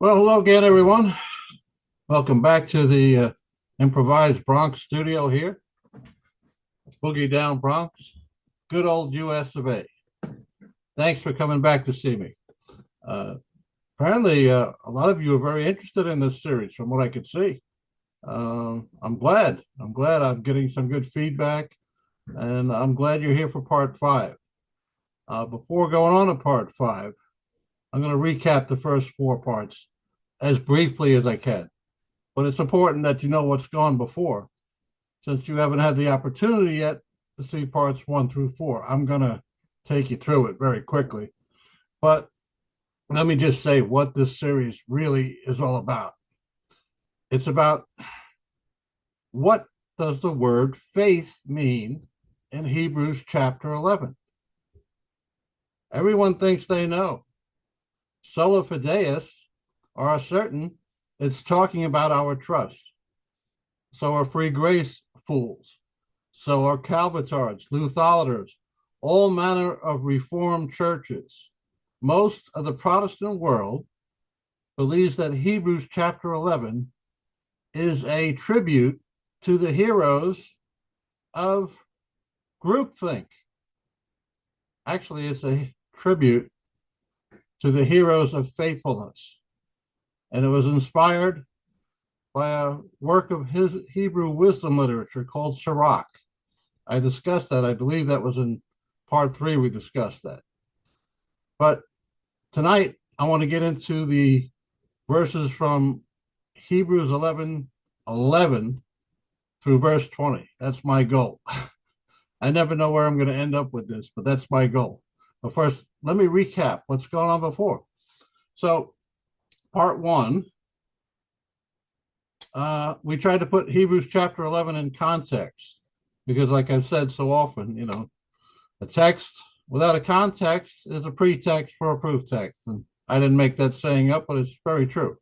Well, hello again, everyone. Welcome back to the improvised Bronx studio here, Boogie Down Bronx, good old US of A. Thanks for coming back to see me. Uh, apparently, a lot of you are very interested in this series, from what I could see. I'm glad. I'm getting some good feedback, and I'm glad you're here for part five. Before going on to part five, I'm going to recap the first four parts as briefly as I can. But it's important that you know what's gone before, since you haven't had the opportunity yet to see parts 1 through 4. I'm going to take you through it very quickly. But let me just say what this series really is all about. It's about what does the word faith mean in Hebrews chapter 11. Everyone thinks they know. Sola fideus are certain it's talking about our trust. So are free grace fools. So are Calvitards, Lutherans, all manner of Reformed churches. Most of the Protestant world believes that Hebrews chapter 11 is a tribute to the heroes of groupthink. Actually, it's a tribute to the heroes of faithfulness. And it was inspired by a work of his Hebrew wisdom literature called Sirach. I discussed that. I believe that was in part 3. We discussed that. But tonight, I want to get into the verses from Hebrews 11:11 through verse 20. That's my goal. I never know where I'm going to end up with this, but that's my goal. But first, let me recap what's going on before. So, part 1, we tried to put Hebrews chapter 11 in context because, like I've said so often, a text without a context is a pretext for a proof text. And I didn't make that saying up, but it's very true.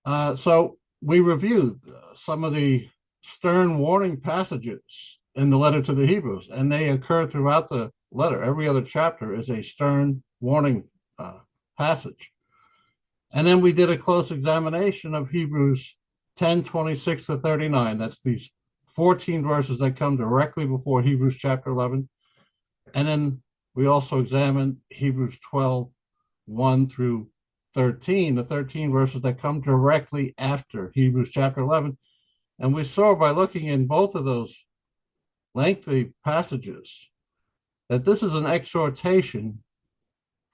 So we reviewed some of the stern warning passages in the letter to the Hebrews, and they occur throughout the letter. Every other chapter is a stern warning passage. And then we did a close examination of Hebrews 10:26 to 39. That's these 14 verses that come directly before Hebrews chapter 11. And then we also examined Hebrews 12:1 through 13, the 13 verses that come directly after Hebrews chapter 11. And we saw by looking in both of those lengthy passages that this is an exhortation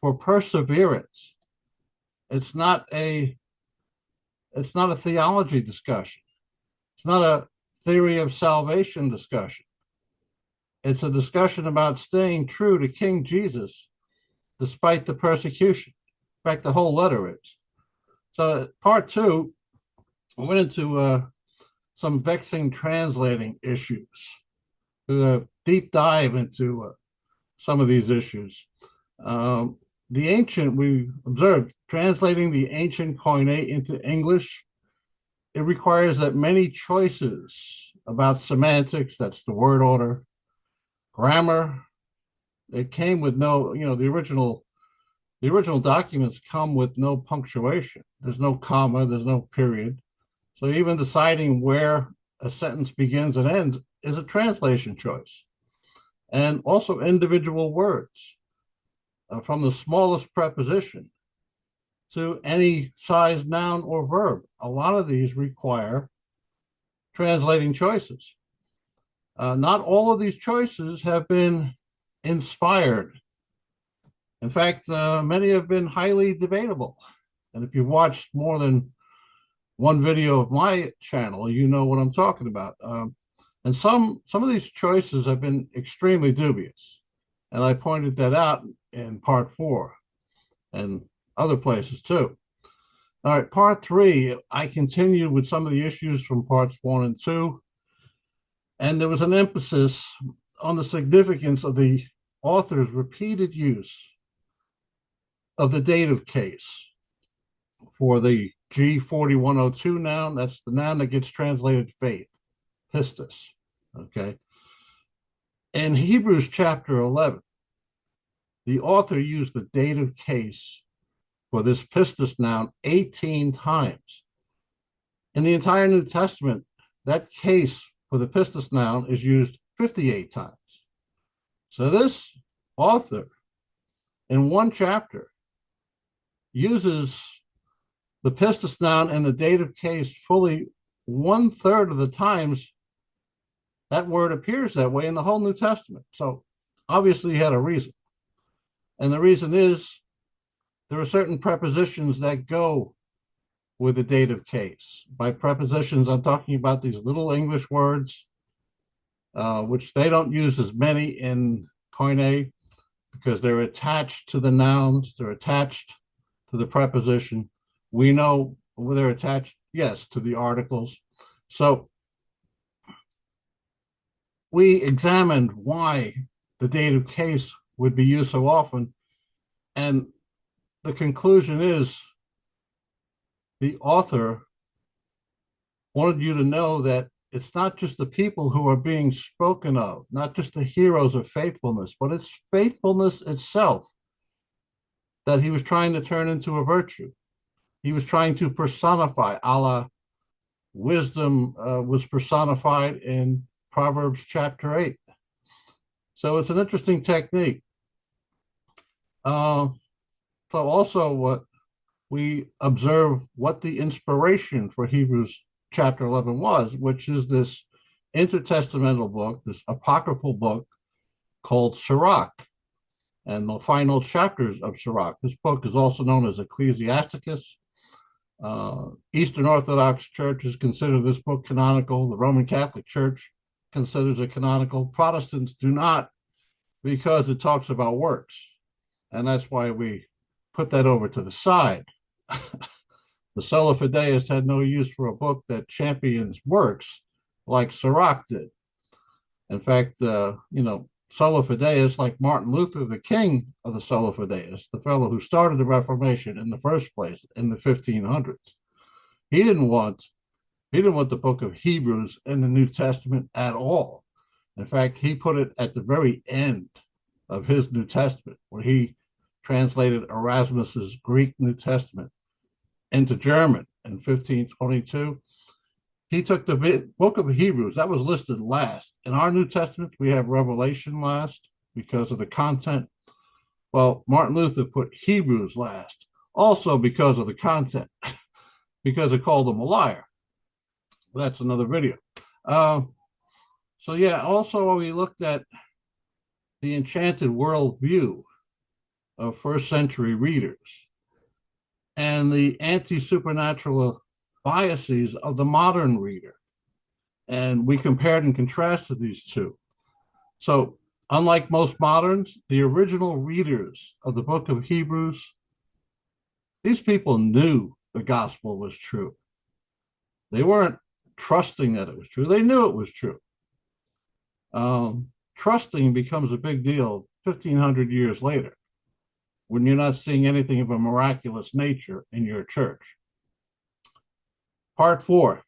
for perseverance. It's not a theology discussion. It's not a theory of salvation discussion. It's a discussion about staying true to King Jesus despite the persecution. In fact, the whole letter is. So part 2, we went into some vexing translating issues, a deep dive into some of these issues. We observed translating the ancient Koine into English, it requires that many choices about semantics, that's the word order, grammar. It came with no, the original documents come with no punctuation. There's no comma, there's no period. So even deciding where a sentence begins and ends is a translation choice. And also individual words, from the smallest preposition to any size noun or verb. A lot of these require translating choices. Not all of these choices have been inspired. In fact, many have been highly debatable. And if you've watched more than one video of my channel, you know what I'm talking about. And some of these choices have been extremely dubious. And I pointed that out in part 4 and other places too. All right, part 3, I continued with some of the issues from parts 1 and 2. And there was an emphasis on the significance of the author's repeated use of the dative case for the G4102 noun. That's the noun that gets translated faith, pistis, okay? In Hebrews chapter 11, the author used the dative case for this pistis noun 18 times. In the entire New Testament, that case for the pistis noun is used 58 times. So this author, in one chapter, uses the pistis noun and the dative case fully 1/3 of the times that word appears that way in the whole New Testament. So obviously he had a reason. And the reason is there are certain prepositions that go with the dative case. By prepositions, I'm talking about these little English words, which they don't use as many in Koine because they're attached to the nouns, they're attached to the preposition. We know they're attached, yes, to the articles. So we examined why the dative case would be used so often. And the conclusion is the author wanted you to know that it's not just the people who are being spoken of, not just the heroes of faithfulness, but it's faithfulness itself that he was trying to turn into a virtue. He was trying to personify, a la wisdom was personified in Proverbs chapter 8. So it's an interesting technique. So also what we observe what the inspiration for Hebrews chapter 11 was, which is this intertestamental book, this apocryphal book called Sirach, and the final chapters of Sirach. This book is also known as Ecclesiasticus. Eastern Orthodox churches consider this book canonical. The Roman Catholic Church considers it canonical. Protestants do not, because it talks about works. And that's why we put that over to the side. The Sola Fideis had no use for a book that champions works like Sirach did. In fact, Sola Fideis, like Martin Luther, the king of the Sola Fideis, the fellow who started the Reformation in the first place in the 1500s, he didn't want the book of Hebrews in the New Testament at all. In fact, he put it at the very end of his New Testament, where he translated Erasmus's Greek New Testament into German in 1522. He took the book of Hebrews, that was listed last. In our New Testament, we have Revelation last because of the content. Well, Martin Luther put Hebrews last, also because of the content, because it called him a liar. That's another video. So yeah, also we looked at the enchanted worldview of first century readers and the anti-supernatural biases of the modern reader. And we compared and contrasted these two. So unlike most moderns, the original readers of the book of Hebrews, these people knew the gospel was true. They weren't trusting that it was true. They knew it was true. Trusting becomes a big deal 1,500 years later when you're not seeing anything of a miraculous nature in your church. Part 4,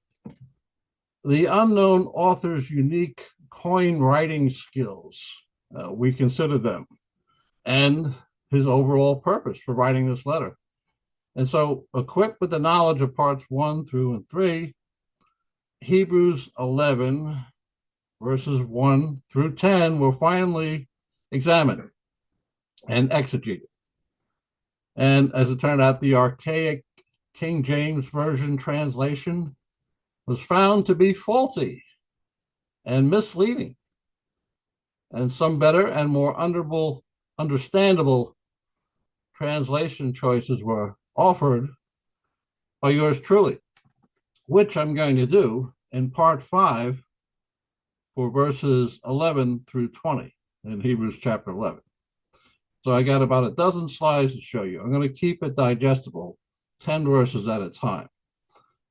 the unknown author's unique coin writing skills. We consider them, and his overall purpose for writing this letter. And so, equipped with the knowledge of parts 1 through and 3, Hebrews 11, verses 1 through 10 were finally examined and exegeted. And as it turned out, the archaic King James Version translation was found to be faulty and misleading. And some better and more understandable translation choices were offered by yours truly, which I'm going to do in part 5 for verses 11 through 20 in Hebrews chapter 11. So I got about a dozen slides to show you. I'm going to keep it digestible, 10 verses at a time,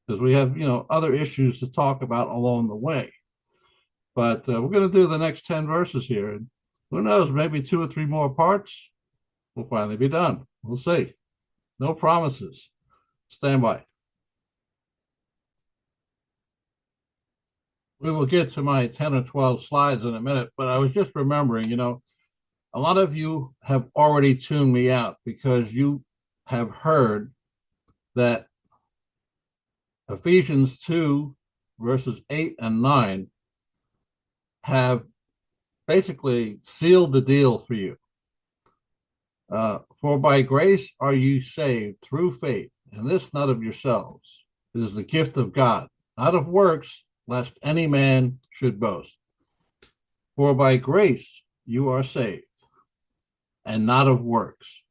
because we have, other issues to talk about along the way. But we're going to do the next 10 verses here. And who knows, maybe 2 or 3 more parts will finally be done. We'll see. No promises. Stand by. We will get to my 10 or 12 slides in a minute, but I was just remembering, a lot of you have already tuned me out because you have heard that Ephesians 2, verses 8 and 9 have basically sealed the deal for you. For by grace are you saved through faith, and this not of yourselves. It is the gift of God, not of works, lest any man should boast. For by grace you are saved, and not of works.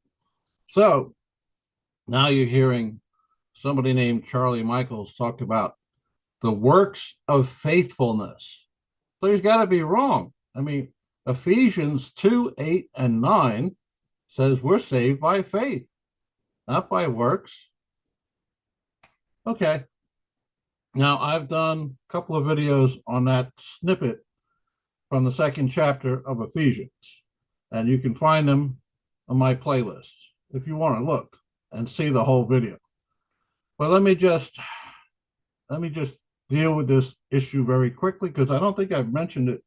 So now you're hearing somebody named Charlie Michaels talk about the works of faithfulness. So he's got to be wrong. I mean, Ephesians 2, 8, and 9 says we're saved by faith, not by works. Okay. Now, I've done a couple of videos on that snippet from the second chapter of Ephesians, and you can find them on my playlist if you want to look and see the whole video. But let me just deal with this issue very quickly, because I don't think I've mentioned it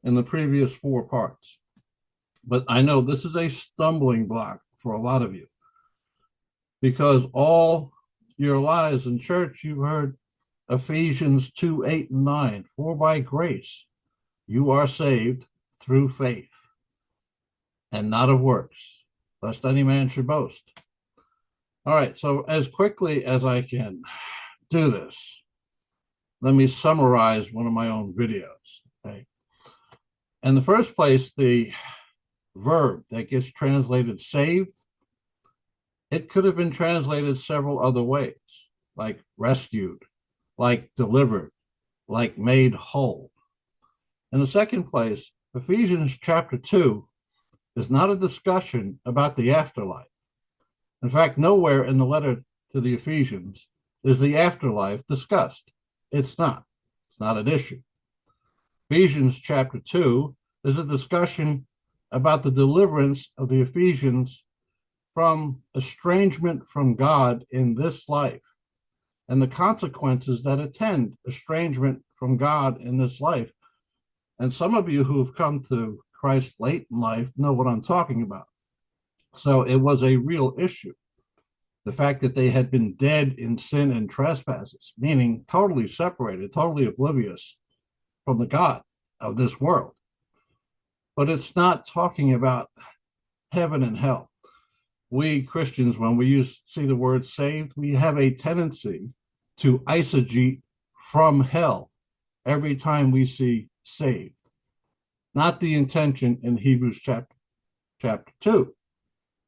in the previous 4 parts. But I know this is a stumbling block for a lot of you, because all your lives in church, you've heard Ephesians 2, 8, and 9. For by grace you are saved through faith, and not of works, lest any man should boast. All right, so as quickly as I can do this, let me summarize one of my own videos. Okay. In the first place, the verb that gets translated saved, it could have been translated several other ways, like rescued, like delivered, like made whole. In the second place, Ephesians chapter 2 is not a discussion about the afterlife. In fact, nowhere in the letter to the Ephesians is the afterlife discussed. It's not an issue. Ephesians chapter 2 is a discussion about the deliverance of the Ephesians from estrangement from God in this life, and the consequences that attend estrangement from God in this life. And some of you who have come to Christ late in life know what I'm talking about. So it was a real issue. The fact that they had been dead in sin and trespasses, meaning totally separated, totally oblivious from the God of this world. But it's not talking about heaven and hell. We Christians, when we see the word saved, we have a tendency to eisegete from hell every time we see saved. Not the intention in Hebrews chapter 2.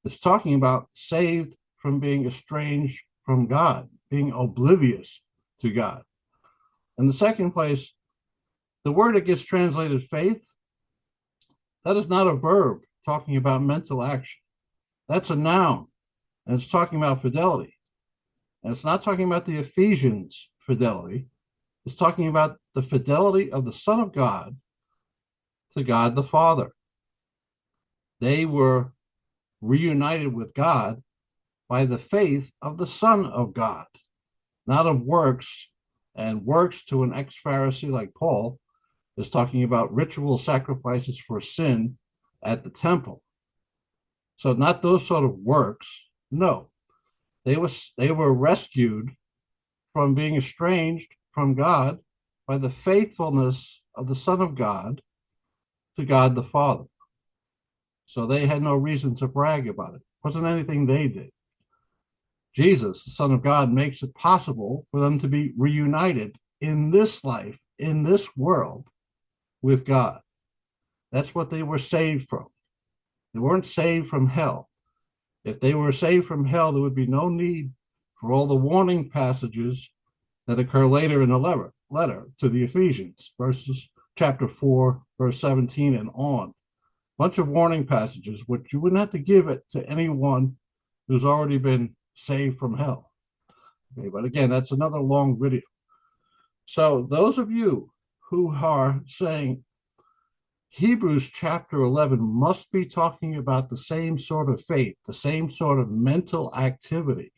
It's talking about saved from being estranged from God, being oblivious to God. In the second place, the word that gets translated faith, that is not a verb talking about mental action. That's a noun, and it's talking about fidelity. And it's not talking about the Ephesians' fidelity. It's talking about the fidelity of the Son of God to God the Father. They were reunited with God by the faith of the Son of God, not of works. And works, to an ex-Pharisee like Paul, is talking about ritual sacrifices for sin at the temple. So not those sort of works. No, they were rescued from being estranged from God by the faithfulness of the Son of God to God the Father. So they had no reason to brag about it. It wasn't anything they did. Jesus, the Son of God, makes it possible for them to be reunited in this life, in this world, with God. That's what they were saved from. They weren't saved from hell. If they were saved from hell, there would be no need for all the warning passages that occur later in the letter to the Ephesians, chapter 4, verse 17 and on. Bunch of warning passages, which you wouldn't have to give it to anyone who's already been saved from hell. Okay, but again, that's another long video. So those of you who are saying Hebrews chapter 11 must be talking about the same sort of faith, the same sort of mental activity,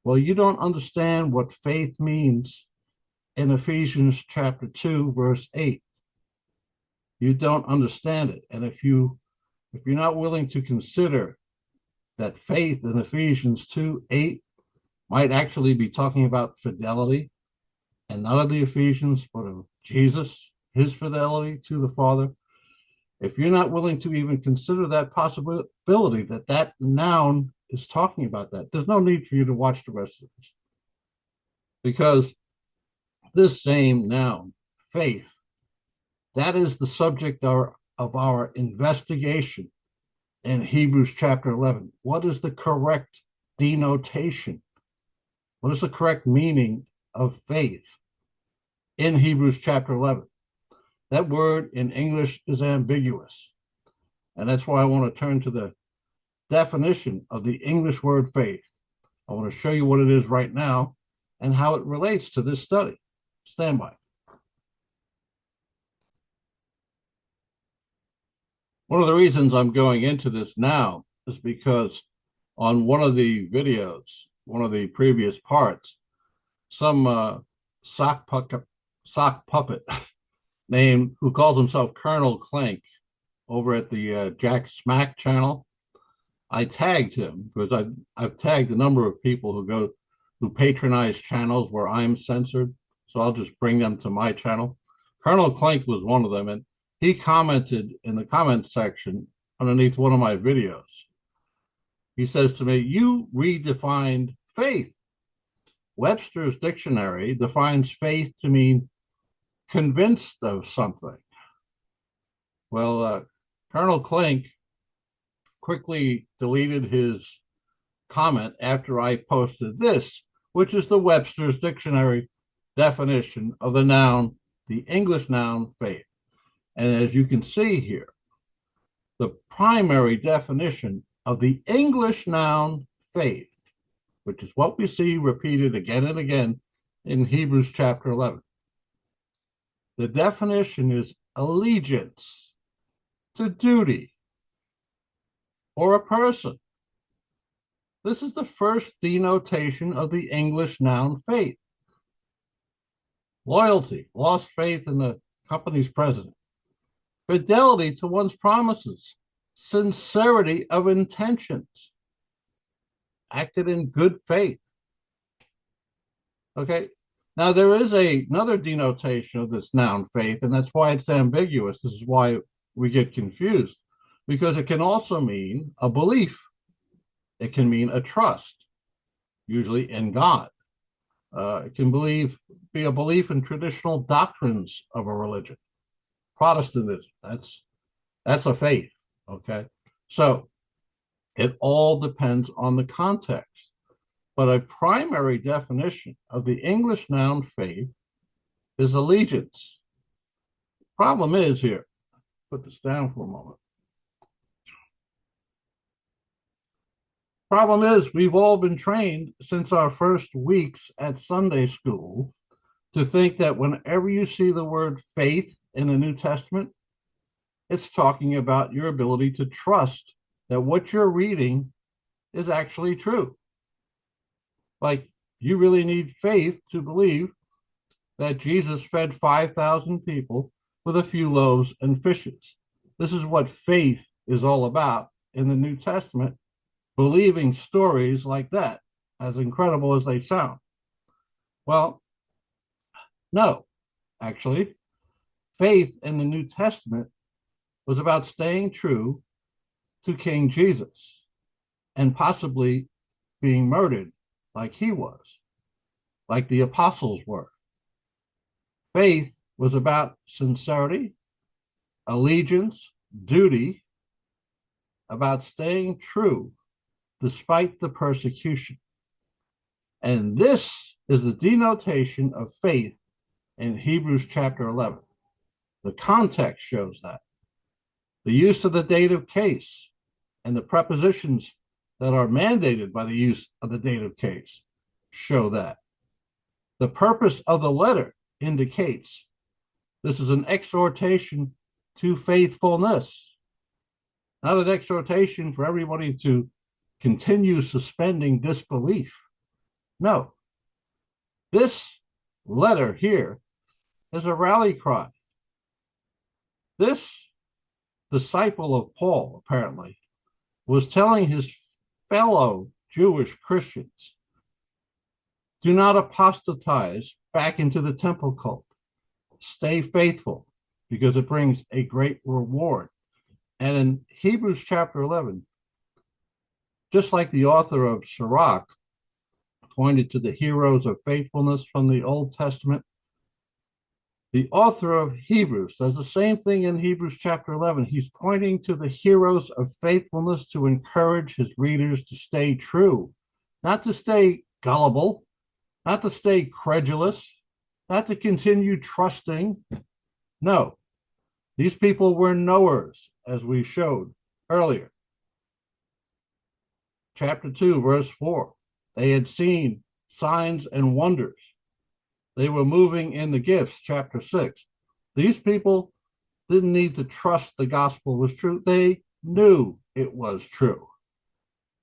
well, you don't understand what faith means in Ephesians chapter 2, verse 8. You don't understand it. And if you're not willing to consider that faith in Ephesians 2:8 might actually be talking about fidelity, and not of the Ephesians, but of Jesus, his fidelity to the Father. If you're not willing to even consider that possibility, that that noun is talking about that, there's no need for you to watch the rest of this. Because this same noun, faith, that is the subject of our investigation in Hebrews chapter 11. What is the correct denotation? What is the correct meaning of faith in Hebrews chapter 11? That word in English is ambiguous. And that's why I want to turn to the definition of the English word faith. I want to show you what it is right now and how it relates to this study. Stand by. One of the reasons I'm going into this now is because on one of the videos, one of the previous parts, some sock puppet named, who calls himself Colonel Clank over at the Jack Smack channel, I tagged him because I've tagged a number of people who patronize channels where I'm censored. So I'll just bring them to my channel. Colonel Clank was one of them, and he commented in the comment section underneath one of my videos. He says to me, "You redefined faith. Webster's dictionary defines faith to mean convinced of something." Well, Colonel Clank quickly deleted his comment after I posted this, which is the Webster's dictionary definition of the noun, the English noun faith. And as you can see here, the primary definition of the English noun faith, which is what we see repeated again and again in Hebrews chapter 11. The definition is allegiance to duty or a person. This is the first denotation of the English noun faith. Loyalty, lost faith in the company's president. Fidelity to one's promises. Sincerity of intentions. Acted in good faith. Okay, now there is another denotation of this noun faith, and that's why it's ambiguous. This is why we get confused, because it can also mean a belief. It can mean a trust, usually in God. It can be a belief in traditional doctrines of a religion. Protestantism, that's a faith, okay? So it all depends on the context. But a primary definition of the English noun faith is allegiance. Problem is here, put this down for a moment. Problem is, we've all been trained since our first weeks at Sunday school to think that whenever you see the word faith in the New Testament, it's talking about your ability to trust that what you're reading is actually true. Like, you really need faith to believe that Jesus fed 5,000 people with a few loaves and fishes. This is what faith is all about in the New Testament, believing stories like that, as incredible as they sound. Well, no, actually, faith in the New Testament was about staying true to King Jesus and possibly being murdered like he was, like the apostles were. Faith was about sincerity, allegiance, duty, about staying true despite the persecution. And this is the denotation of faith in Hebrews chapter 11. The context shows that. The use of the dative case and the prepositions that are mandated by the use of the dative case show that. The purpose of the letter indicates this is an exhortation to faithfulness, not an exhortation for everybody to continue suspending disbelief. No, this letter here is a rally cry. This disciple of Paul, apparently, was telling his fellow Jewish Christians, do not apostatize back into the temple cult. Stay faithful because it brings a great reward. And in Hebrews chapter 11, just like the author of Sirach pointed to the heroes of faithfulness from the Old Testament, the author of Hebrews does the same thing in Hebrews chapter 11. He's pointing to the heroes of faithfulness to encourage his readers to stay true, not to stay gullible, not to stay credulous, not to continue trusting. No, these people were knowers, as we showed earlier. Chapter 2, verse 4. They had seen signs and wonders. They were moving in the gifts, chapter 6. These people didn't need to trust the gospel was true. They knew it was true.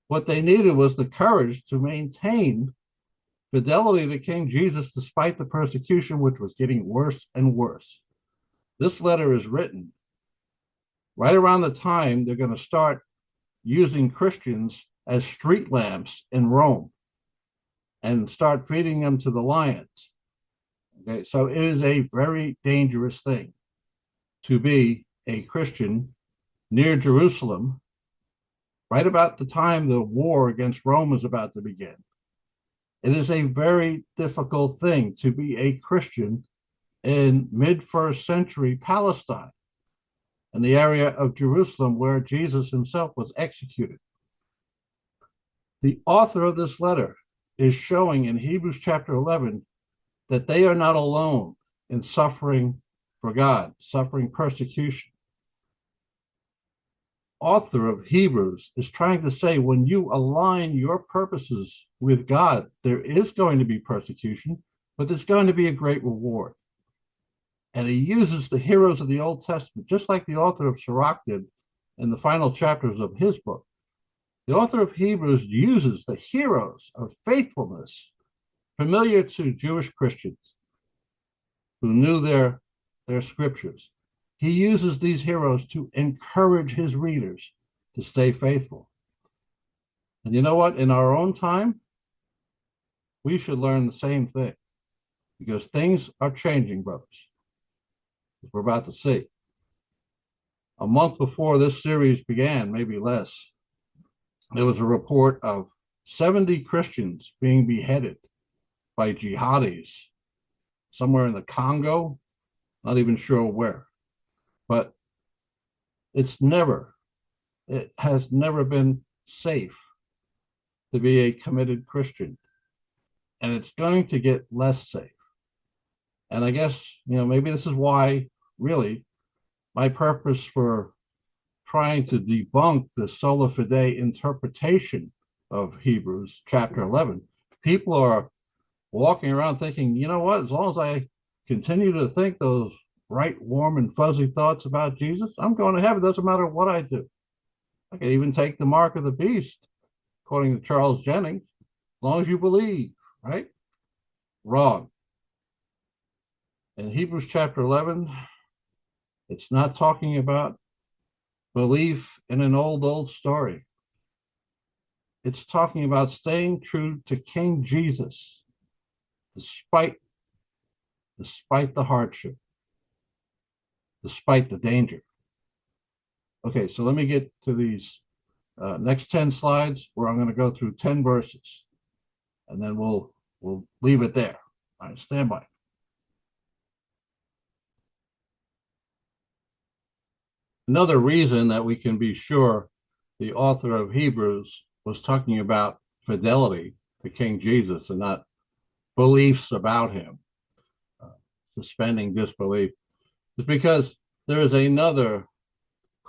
What they needed was the courage to maintain fidelity to King Jesus despite the persecution, which was getting worse and worse. This letter is written right around the time they're going to start using Christians as street lamps in Rome and start feeding them to the lions. Okay, so it is a very dangerous thing to be a Christian near Jerusalem right about the time the war against Rome is about to begin. It is a very difficult thing to be a Christian in mid-first century Palestine, in the area of Jerusalem where Jesus himself was executed. The author of this letter is showing in Hebrews chapter 11 that they are not alone in suffering for God, suffering persecution. Author of Hebrews is trying to say when you align your purposes with God, there is going to be persecution, but there's going to be a great reward. And he uses the heroes of the Old Testament, just like the author of Sirach did in the final chapters of his book. The author of Hebrews uses the heroes of faithfulness familiar to Jewish Christians who knew their scriptures. He uses these heroes to encourage his readers to stay faithful. And you know what? In our own time, we should learn the same thing because things are changing, brothers. As we're about to see. A month before this series began, maybe less, there was a report of 70 Christians being beheaded by jihadis somewhere in the Congo, not even sure where. But it has never been safe to be a committed Christian. And it's going to get less safe. And I guess, maybe this is why, really, my purpose for trying to debunk the sola fide interpretation of Hebrews chapter 11, people are walking around thinking, you know what, as long as I continue to think those right, warm, and fuzzy thoughts about Jesus, I'm going to heaven. It doesn't matter what I do. I can even take the mark of the beast, according to Charles Jennings, as long as you believe, right? Wrong. In Hebrews chapter 11, it's not talking about belief in an old story. It's talking about staying true to King Jesus, despite the hardship, despite the danger. Okay, so let me get to these next 10 slides where I'm going to go through 10 verses, and then we'll leave it there. All right, stand by. Another reason that we can be sure the author of Hebrews was talking about fidelity to King Jesus and not beliefs about him, suspending disbelief, is because there is another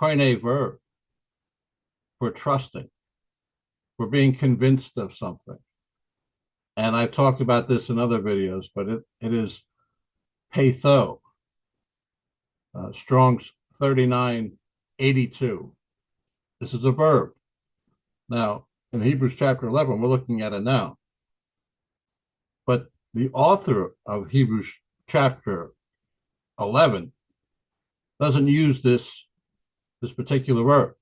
koine verb for trusting, for being convinced of something. And I've talked about this in other videos, but it is peitho, Strong's 3982. This is a verb. Now, in Hebrews chapter 11, we're looking at it now. But the author of Hebrews chapter 11 doesn't use this particular verb.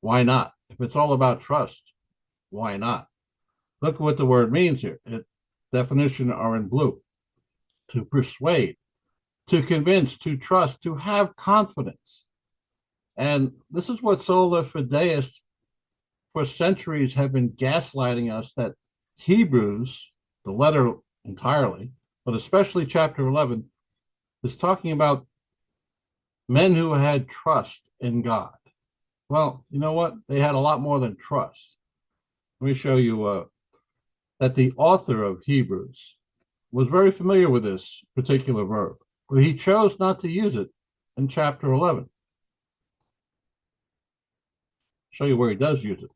Why not? If it's all about trust, why not? Look at what the word means here. Definition are in blue. To persuade, to convince, to trust, to have confidence. And this is what sola fideists for centuries have been gaslighting us, that Hebrews, the letter entirely, but especially chapter 11, is talking about men who had trust in God. Well, you know what? They had a lot more than trust. Let me show you that the author of Hebrews was very familiar with this particular verb, but he chose not to use it in chapter 11. Show you where he does use it.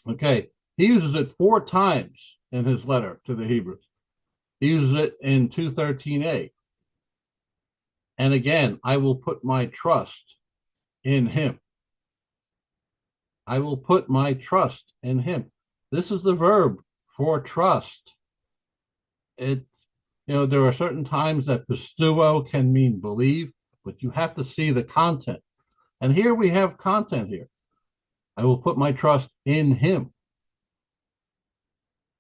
Okay, he uses it 4 times in his letter to the Hebrews. He uses it in 2:13a. And again, I will put my trust in him. I will put my trust in him. This is the verb for trust. There are certain times that pisteuo can mean believe, but you have to see the content. And here we have content here. I will put my trust in him.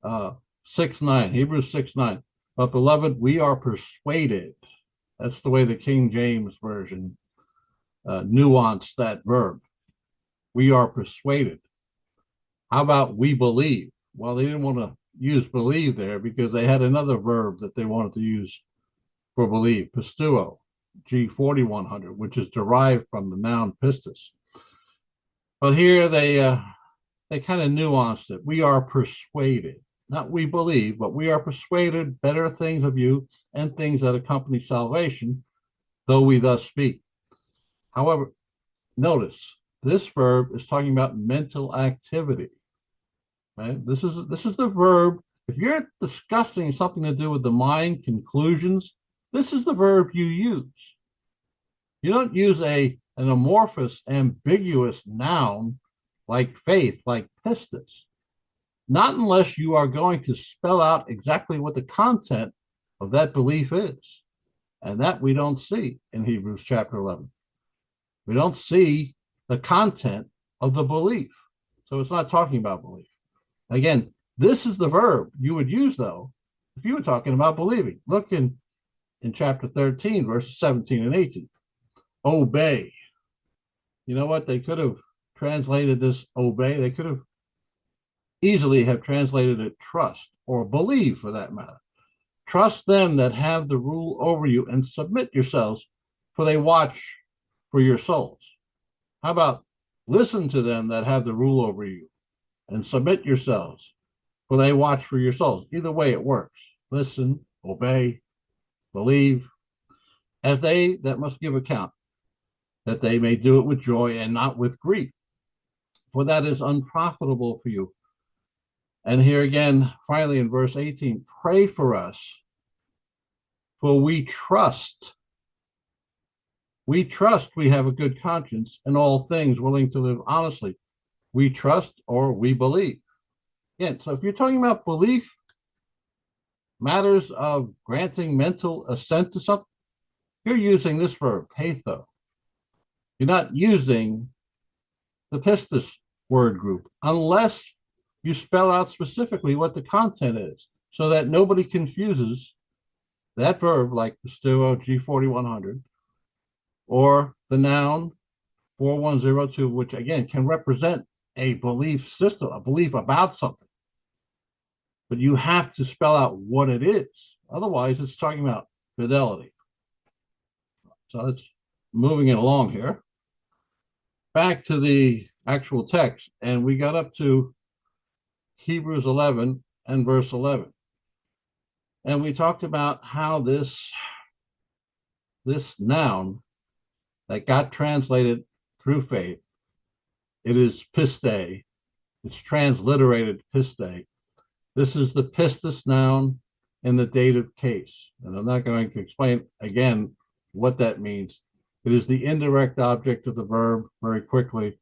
6:9, Hebrews 6:9. But beloved, we are persuaded. That's the way the King James Version nuanced that verb. We are persuaded. How about we believe? Well, they didn't want to use believe there because they had another verb that they wanted to use for believe, pisteuo, G4100, which is derived from the noun pistis. But here they kind of nuanced it. We are persuaded, not we believe, but we are persuaded better things of you and things that accompany salvation, though we thus speak. However, notice this verb is talking about mental activity. Right? This is the verb. If you're discussing something to do with the mind, conclusions, this is the verb you use. You don't use an amorphous, ambiguous noun like faith, like pistis. Not unless you are going to spell out exactly what the content of that belief is. And that we don't see in Hebrews chapter 11. We don't see the content of the belief. So it's not talking about belief. Again, this is the verb you would use, though, if you were talking about believing. Look in chapter 13, verses 17 and 18. Obey. You know what? They could have translated this obey. They could have easily have translated it trust or believe, for that matter. Trust them that have the rule over you and submit yourselves, for they watch for your souls. How about listen to them that have the rule over you and submit yourselves, for they watch for your souls? Either way, it works. Listen, obey, believe, as they that must give account, that they may do it with joy and not with grief, for that is unprofitable for you. And here again, finally in verse 18, pray for us, for we trust we have a good conscience in all things, willing to live honestly. We trust or we believe. Again, so if you're talking about belief, matters of granting mental assent to something, you're using this verb, patho. You're not using the pistis word group unless you spell out specifically what the content is, so that nobody confuses that verb like pisteuo, G4100, or the noun 4102, which again can represent a belief system, a belief about something. But you have to spell out what it is. Otherwise, it's talking about fidelity. So it's moving it along here. Back to the actual text, and we got up to Hebrews 11 and verse 11. And we talked about how this noun that got translated through faith, it is piste. It's transliterated piste. This is the pistis noun in the dative case. And I'm not going to explain again what that means. It is the indirect object of the verb very quickly.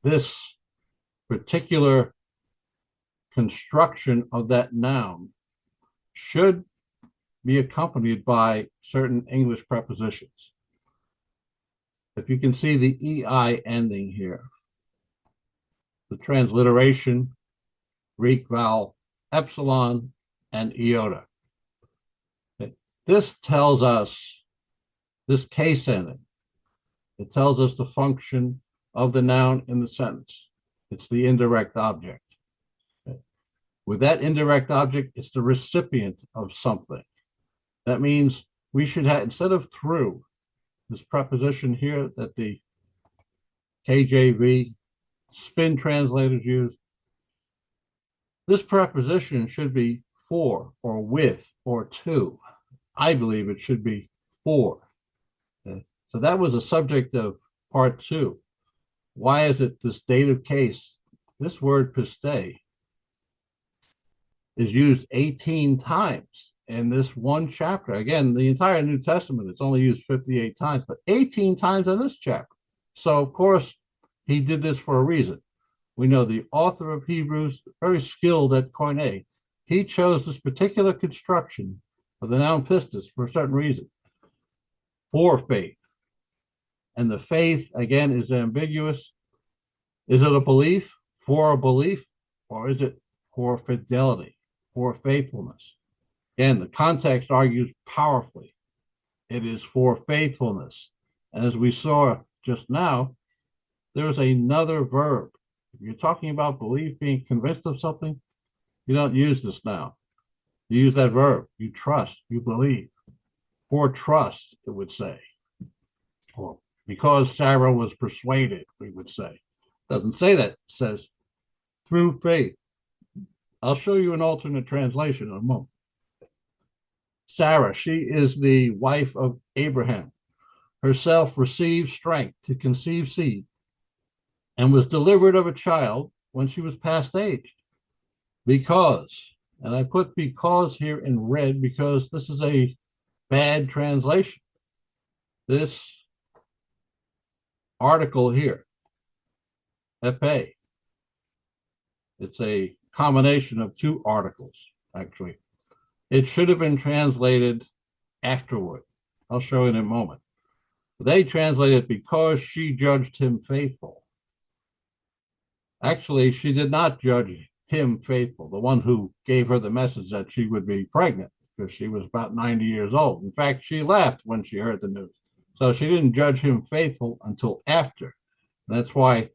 This particular construction of that noun should be accompanied by certain English prepositions. If you can see the EI ending here, the transliteration, Greek vowel epsilon and iota. Okay. This tells us, this case ending, it tells us the function of the noun in the sentence. It's the indirect object. Okay. With that indirect object, it's the recipient of something. That means we should have, instead of through, this preposition here that the KJV spin translators use, this preposition should be for or with or to. I believe it should be for. Okay. So that was the subject of part 2. Why is it this dative case? This word piste is used 18 times in this one chapter. Again, the entire New Testament, it's only used 58 times, but 18 times in this chapter. So, of course, he did this for a reason. We know the author of Hebrews, very skilled at Koine, he chose this particular construction of the noun pistis for a certain reason, for faith. And the faith, again, is ambiguous. Is it a belief, for a belief, or is it for fidelity, for faithfulness? Again, the context argues powerfully. It is for faithfulness. And as we saw just now, there is another verb. If you're talking about belief, being convinced of something, you don't use this now. You use that verb. You trust, you believe. For trust, it would say. Or because Sarah was persuaded, we would say. It doesn't say that. It says through faith. I'll show you an alternate translation in a moment. Sarah, she is the wife of Abraham, herself received strength to conceive seed and was delivered of a child when she was past age. Because, and I put because here in red because this is a bad translation. This article here, epe, it's a combination of two articles, actually. It should have been translated afterward. I'll show you in a moment. They translated because she judged him faithful. Actually, she did not judge him faithful, the one who gave her the message that she would be pregnant because she was about 90 years old. In fact, she laughed when she heard the news. So she didn't judge him faithful until after. That's why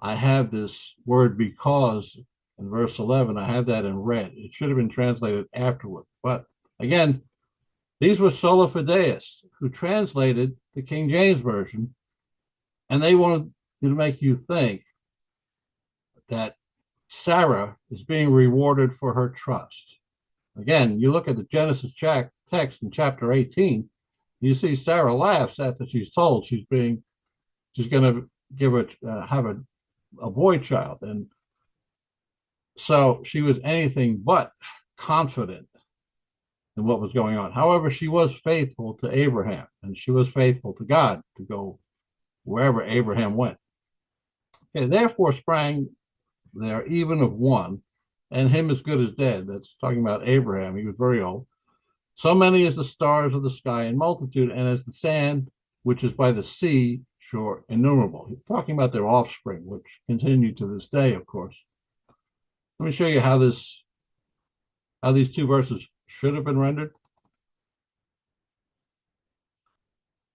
I have this word because in verse 11. I have that in red. It should have been translated afterward. But again, these were sola fideists who translated the King James Version, and they wanted to make you think that Sarah is being rewarded for her trust. Again, you look at the Genesis text in chapter 18, you see Sarah laughs after she's told she's going to have a boy child. And so she was anything but confident in what was going on. However, she was faithful to Abraham, and she was faithful to God to go wherever Abraham went. Okay, therefore sprang there even of one, and him as good as dead. That's talking about Abraham. He was very old. So many as the stars of the sky in multitude, and as the sand which is by the sea shore innumerable. He's talking about their offspring, which continue to this day, of course. Let me show you how these two verses should have been rendered.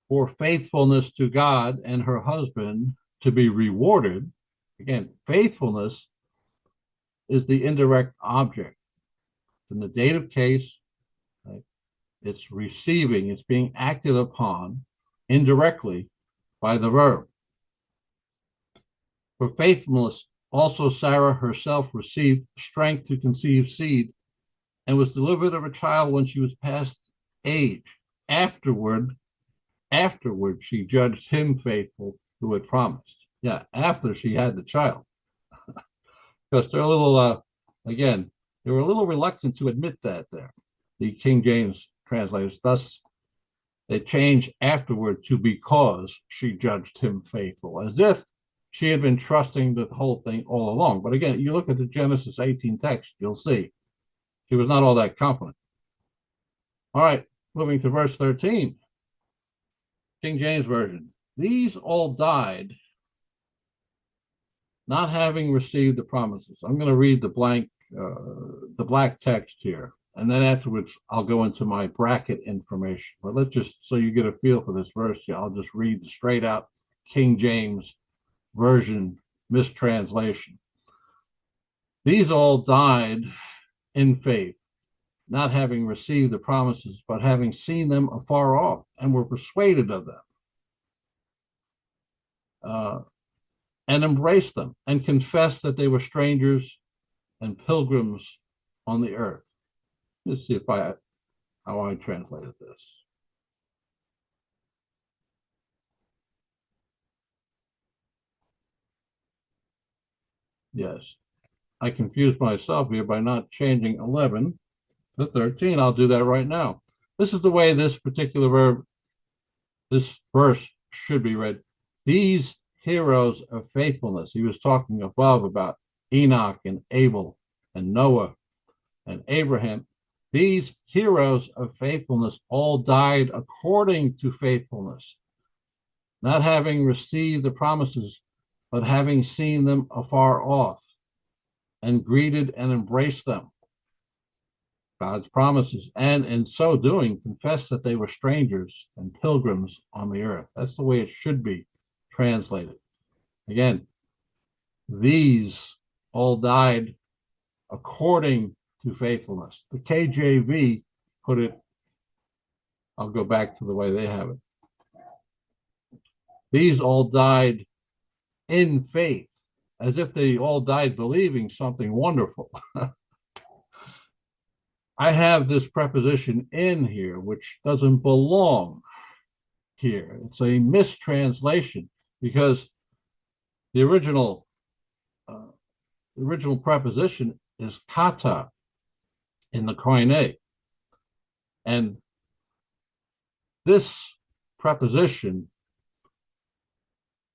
For faithfulness to God and her husband to be rewarded. Again, faithfulness is the indirect object. In the dative case, right, it's receiving, it's being acted upon indirectly by the verb. For faithfulness, also Sarah herself received strength to conceive seed and was delivered of a child when she was past age. Afterward, she judged him faithful who had promised. Yeah, after she had the child. Because they're a little, again, they were a little reluctant to admit that there, the King James translators. Thus, they changed afterward to because she judged him faithful, as if she had been trusting the whole thing all along. But again, you look at the Genesis 18 text, you'll see she was not all that confident. All right, moving to verse 13, King James Version. These all died, not having received the promises. I'm going to read the black text here, and then afterwards I'll go into my bracket information. But let's just, so you get a feel for this verse here, I'll just read the straight out King James Version mistranslation. These all died in faith, not having received the promises, but having seen them afar off, and were persuaded of them, and embraced them, and confessed that they were strangers and pilgrims on the earth. Let's see how I translated this. Yes, I confused myself here by not changing 11 to 13. I'll do that right now. This is the way this particular this verse should be read. These heroes of faithfulness, he was talking above about Enoch and Abel and Noah and Abraham. These heroes of faithfulness all died according to faithfulness, not having received the promises, but having seen them afar off, and greeted and embraced them, God's promises, and in so doing confessed that they were strangers and pilgrims on the earth. That's the way it should be translated. Again, these all died according to faithfulness. The KJV put it, I'll go back to the way they have it. These all died in faith, as if they all died believing something wonderful. I have this preposition in here, which doesn't belong here. It's a mistranslation because the original preposition is kata in the Koine. And this preposition,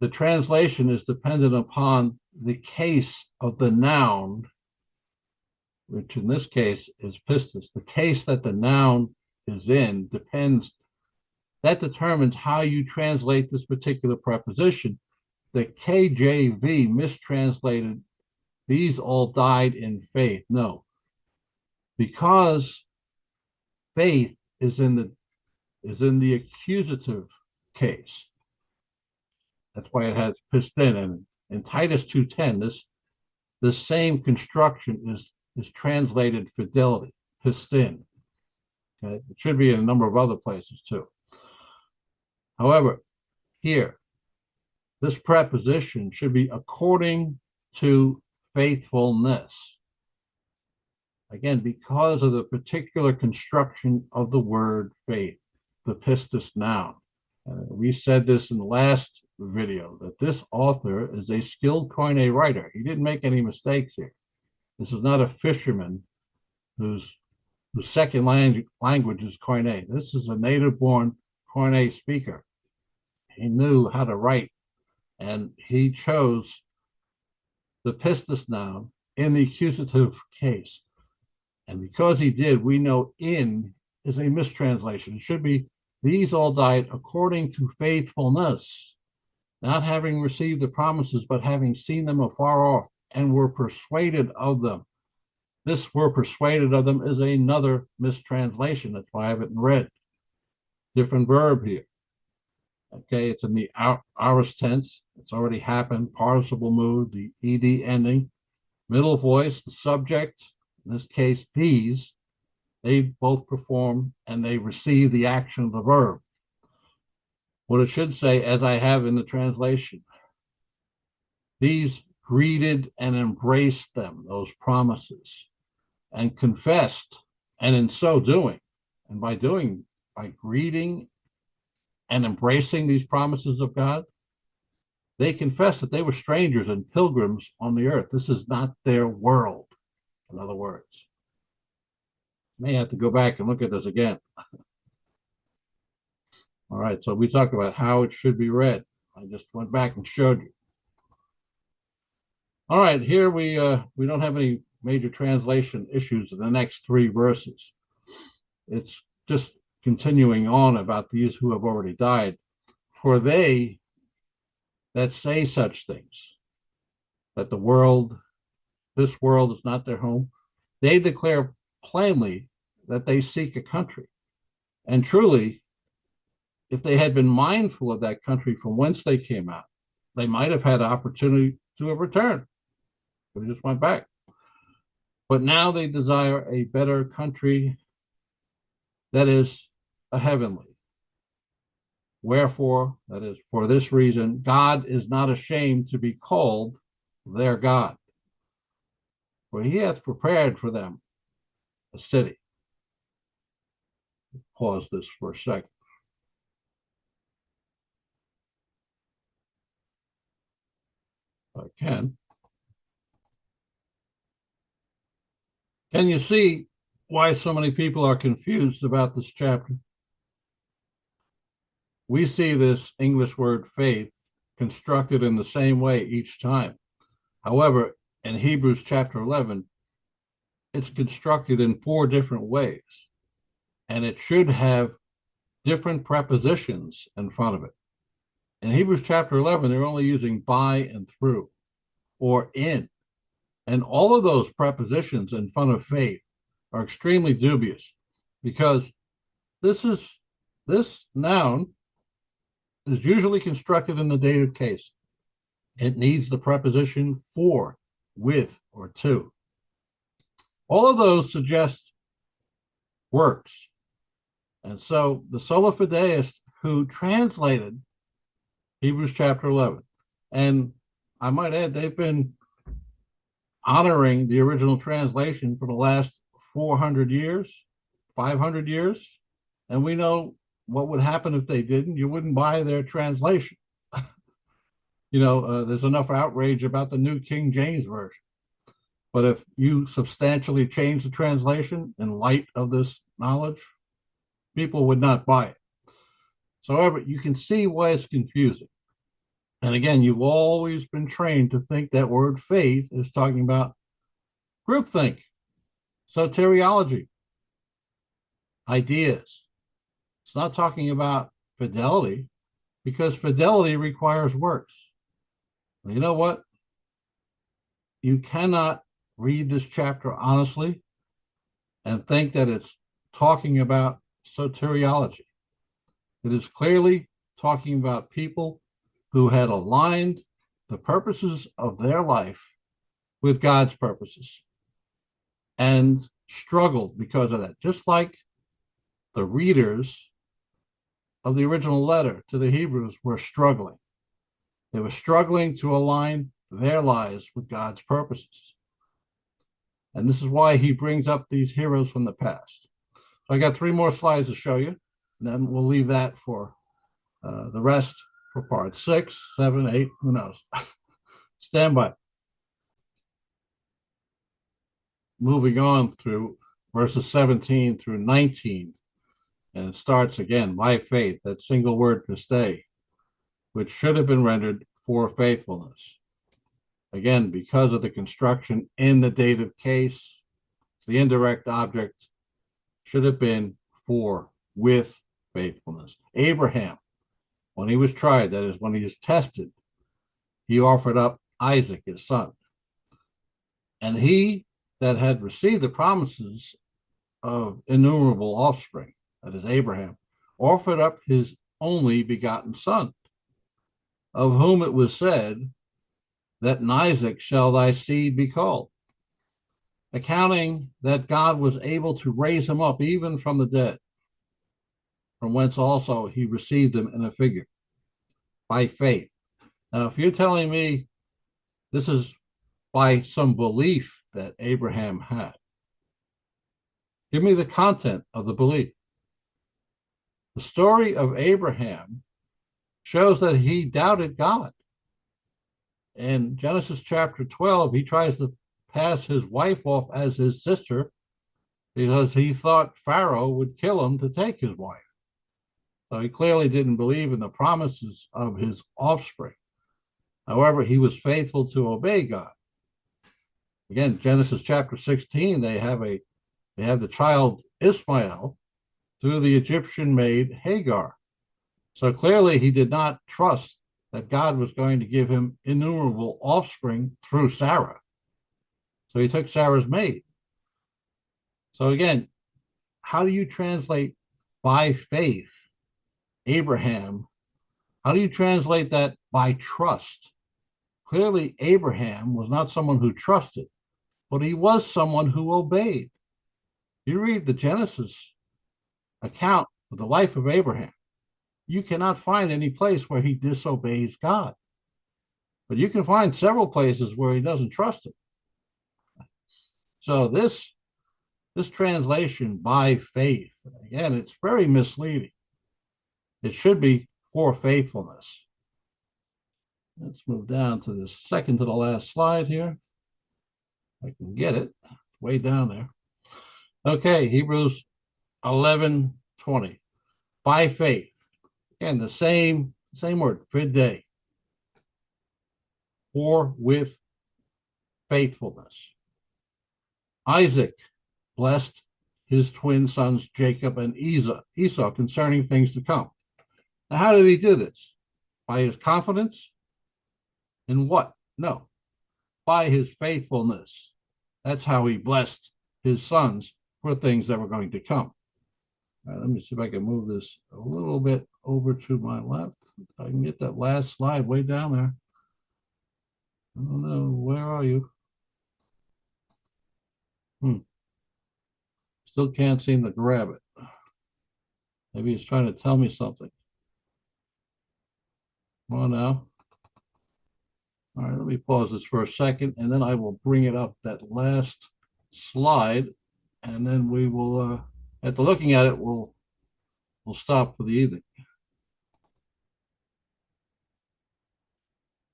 the translation is dependent upon the case of the noun, which in this case is pistis. The case that the noun is in that determines how you translate this particular preposition. The KJV mistranslated, these all died in faith. No, because faith is in the accusative case. That's why it has pistin. And in Titus 2:10, this same construction is translated fidelity, pistin. Okay? It should be in a number of other places too. However, here, this preposition should be according to faithfulness. Again, because of the particular construction of the word faith, the pistis noun. We said this in the last video, that this author is a skilled Koine writer. He didn't make any mistakes here. This is not a fisherman whose second language is Koine. This is a native-born Koine speaker. He knew how to write, and he chose the pistis noun in the accusative case. And because he did, we know in is a mistranslation. It should be, these all died according to faithfulness, not having received the promises, but having seen them afar off, and were persuaded of them. This "were persuaded of them" is another mistranslation. That's why I have it in red. Different verb here. Okay, it's in the aorist tense. It's already happened. Participle mood, the ed ending. Middle voice, the subject. In this case, these. They both perform and they receive the action of the verb. What it should say, as I have in the translation, these greeted and embraced them, those promises, and confessed, and in so doing, and by greeting and embracing these promises of God, they confessed that they were strangers and pilgrims on the earth. This is not their world, in other words. May have to go back and look at this again. All right, so we talked about how it should be read. I just went back and showed you. All right, here we don't have any major translation issues in the next three verses. It's just continuing on about these who have already died. For they that say such things, that this world is not their home. They declare plainly that they seek a country. And truly, if they had been mindful of that country from whence they came out, they might have had opportunity to have returned. They just went back. But now they desire a better country, that is, a heavenly. Wherefore, that is, for this reason, God is not ashamed to be called their God, for he hath prepared for them a city. Pause this for a second. If I can. Can you see why so many people are confused about this chapter? We see this English word faith constructed in the same way each time. However, in Hebrews chapter 11, it's constructed in 4 different ways, and it should have different prepositions in front of it. In Hebrews chapter 11, they're only using by and through or in. And all of those prepositions in front of faith are extremely dubious, because this noun is usually constructed in the dative case. It needs the preposition for, with, or to. All of those suggest works. And so the sola fideists who translated Hebrews chapter 11, and I might add, they've been honoring the original translation for the last 400 years, 500 years. And we know what would happen if they didn't. You wouldn't buy their translation. There's enough outrage about the New King James Version. But if you substantially change the translation in light of this knowledge, people would not buy it. So, however, you can see why it's confusing. And again, you've always been trained to think that word faith is talking about groupthink, soteriology, ideas. It's not talking about fidelity, because fidelity requires works. You know what? You cannot read this chapter honestly and think that it's talking about soteriology. It is clearly talking about people who had aligned the purposes of their life with God's purposes and struggled because of that, just like the readers of the original letter to the Hebrews were struggling. They were struggling to align their lives with God's purposes. And this is why he brings up these heroes from the past. So I got 3 more slides to show you, and then we'll leave that for the rest for part 6, 7, 8, who knows. Stand by. Moving on through verses 17 through 19, and it starts again, by faith, that single word pistei, which should have been rendered for faithfulness. Again, because of the construction in the dative case, the indirect object should have been for, with faithfulness. Abraham, when he was tried, that is, when he was tested, he offered up Isaac, his son. And he that had received the promises of innumerable offspring, that is Abraham, offered up his only begotten son, of whom it was said, that in Isaac shall thy seed be called, accounting that God was able to raise him up even from the dead, from whence also he received him in a figure, by faith. Now, if you're telling me this is by some belief that Abraham had, give me the content of the belief. The story of Abraham shows that he doubted God. In Genesis chapter 12, he tries to pass his wife off as his sister because he thought Pharaoh would kill him to take his wife. So he clearly didn't believe in the promises of his offspring. However, he was faithful to obey God. Again, Genesis chapter 16, they have the child Ishmael through the Egyptian maid Hagar. So clearly he did not trust that God was going to give him innumerable offspring through Sarah. So he took Sarah's maid. So again, how do you translate by faith, Abraham? How do you translate that by trust? Clearly, Abraham was not someone who trusted, but he was someone who obeyed. You read the Genesis account of the life of Abraham, you cannot find any place where he disobeys God. But you can find several places where he doesn't trust him. So this translation by faith, again, it's very misleading. It should be for faithfulness. Let's move down to the second to the last slide here. I can get it. It's way down there. Okay, Hebrews 11:20. By faith. Again, the same word, fide. For with faithfulness. Isaac blessed his twin sons Jacob and Esau concerning things to come. Now, how did he do this? By his confidence in what? No, by his faithfulness. That's how he blessed his sons for things that were going to come. All right, let me see if I can move this a little bit over to my left. I can get that last slide way down there. I don't know, where are you? Still can't seem to grab it. Maybe he's trying to tell me something. Come on now. All right, let me pause this for a second, and then I will bring it up, that last slide, and then we will, after looking at it, we'll stop for the evening.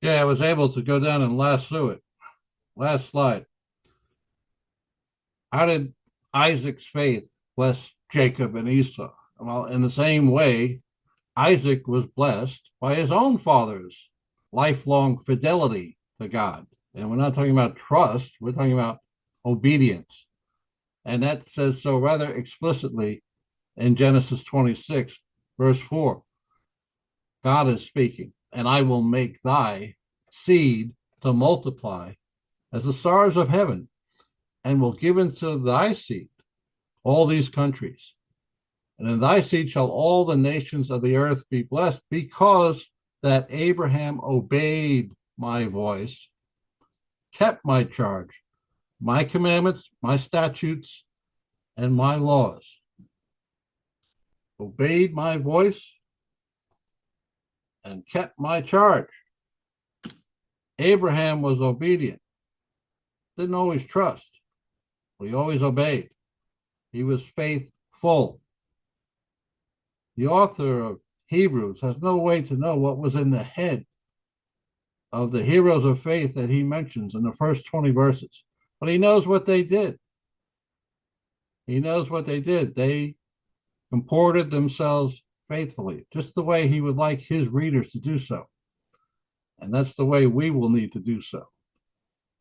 Yeah, I was able to go down and lasso it. Last slide. How did Isaac's faith bless Jacob and Esau? Well, in the same way, Isaac was blessed by his own father's lifelong fidelity to God. And we're not talking about trust, we're talking about obedience. And that says so rather explicitly in Genesis 26, verse 4. God is speaking, and I will make thy seed to multiply as the stars of heaven, and will give into thy seed all these countries. And in thy seed shall all the nations of the earth be blessed, because that Abraham obeyed my voice, kept my charge, my commandments, my statutes, and my laws. Obeyed my voice and kept my charge. Abraham was obedient. Didn't always trust, but he always obeyed. He was faithful. The author of Hebrews has no way to know what was in the head of the heroes of faith that he mentions in the first 20 verses, but he knows what they did. He knows what they did. They comported themselves faithfully, just the way he would like his readers to do so. And that's the way we will need to do so.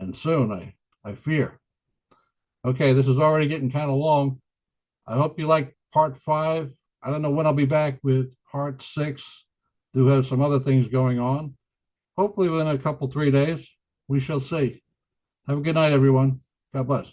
And soon, I fear. Okay, this is already getting kind of long. I hope you like part 5. I don't know when I'll be back with part 6. Do have some other things going on. Hopefully within a couple, 3 days. We shall see. Have a good night, everyone. God bless.